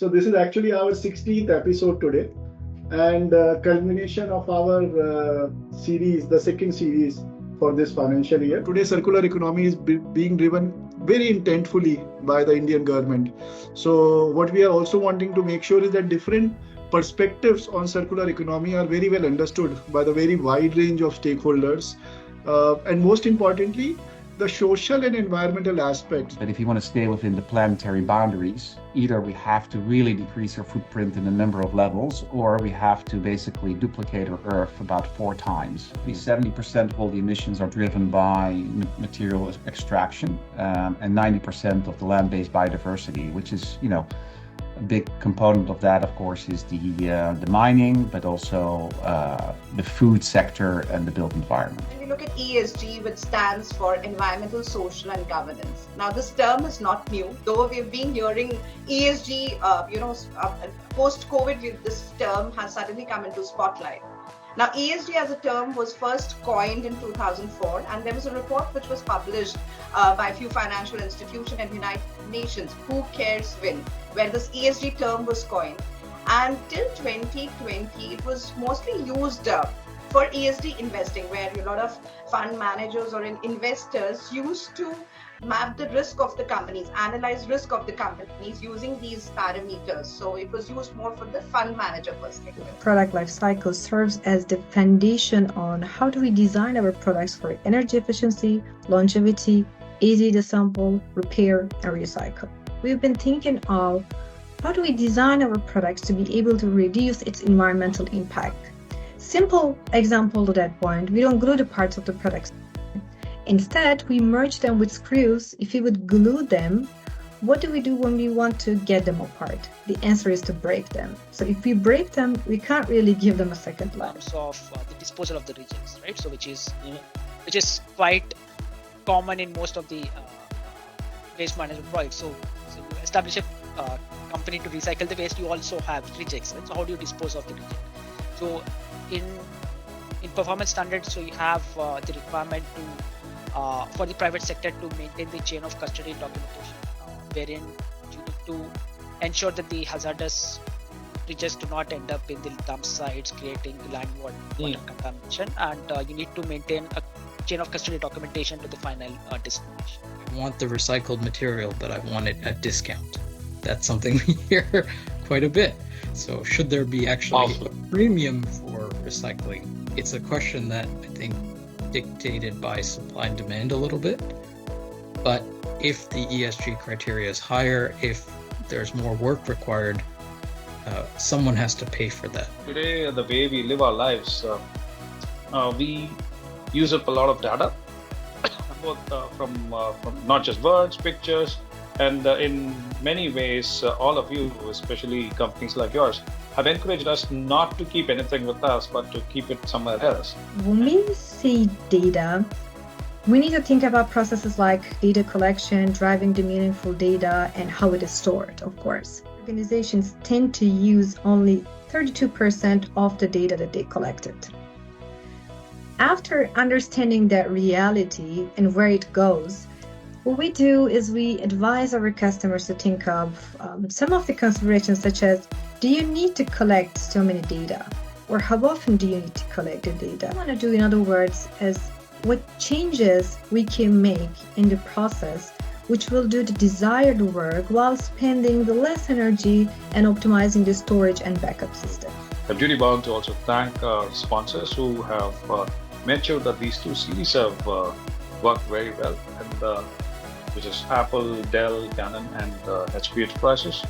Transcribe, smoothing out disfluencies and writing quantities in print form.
So this is actually our 16th episode today, and culmination of our series, the second series for this financial year. Today, circular economy is being driven very intentfully by the Indian government. So what we are also wanting to make sure is that different perspectives on circular economy are very well understood by the very wide range of stakeholders, and most importantly, the social and environmental aspects. But if you want to stay within the planetary boundaries, either we have to really decrease our footprint in a number of levels, or we have to basically duplicate our Earth about 4 times. At least 70% of all the emissions are driven by material extraction, and 90% of the land-based biodiversity, which is, a big component of that, of course, is the mining, but also the food sector and the built environment. When we look at ESG, which stands for Environmental, Social and Governance. Now, this term is not new, though we've been hearing ESG, post-COVID, this term has suddenly come into spotlight. Now, ESG as a term was first coined in 2004, and there was a report which was published by a few financial institutions and United Nations, Who Cares Win, where this ESG term was coined. And till 2020, it was mostly used for ESG investing, where a lot of fund managers or investors used to map the risk of the companies, analyze risk of the companies using these parameters. So it was used more for the fund manager perspective. Product life cycle serves as the foundation on how do we design our products for energy efficiency, longevity, easy to sample, repair, and recycle. We've been thinking of how do we design our products to be able to reduce its environmental impact. Simple example to that point, we don't glue the parts of the products. Instead, we merge them with screws. If we would glue them, what do we do when we want to get them apart? The answer is to break them. So if we break them, we can't really give them a second life. Of the disposal of the rejects, right? So which is quite common in most of the waste management projects. So you establish a company to recycle the waste, you also have rejects, right? So how do you dispose of the reject? So in performance standards, so you have the requirement to for the private sector to maintain the chain of custody documentation, wherein you need to ensure that the hazardous rejects do not end up in the dump sites, creating land water contamination, and you need to maintain a chain of custody documentation to the final destination. I want the recycled material, but I want it at discount. That's something we hear quite a bit. So should there be actually a premium for recycling? It's a question that I think dictated by supply and demand a little bit. But if the ESG criteria is higher, if there's more work required, someone has to pay for that. Today, the way we live our lives, we use up a lot of data, both from not just words, pictures, and in many ways, all of you, especially companies like yours, have encouraged us not to keep anything with us, but to keep it somewhere else. When we say data, we need to think about processes like data collection, driving the meaningful data, and how it is stored, of course. Organizations tend to use only 32% of the data that they collected. After understanding that reality and where it goes, what we do is we advise our customers to think of some of the considerations, such as, do you need to collect so many data? Or how often do you need to collect the data? What I want to do, in other words, is what changes we can make in the process which will do the desired work while spending the less energy and optimizing the storage and backup system. I'm duty bound to also thank our sponsors who have made sure that these two series have worked very well, and which is Apple, Dell, Canon, and HP Enterprises.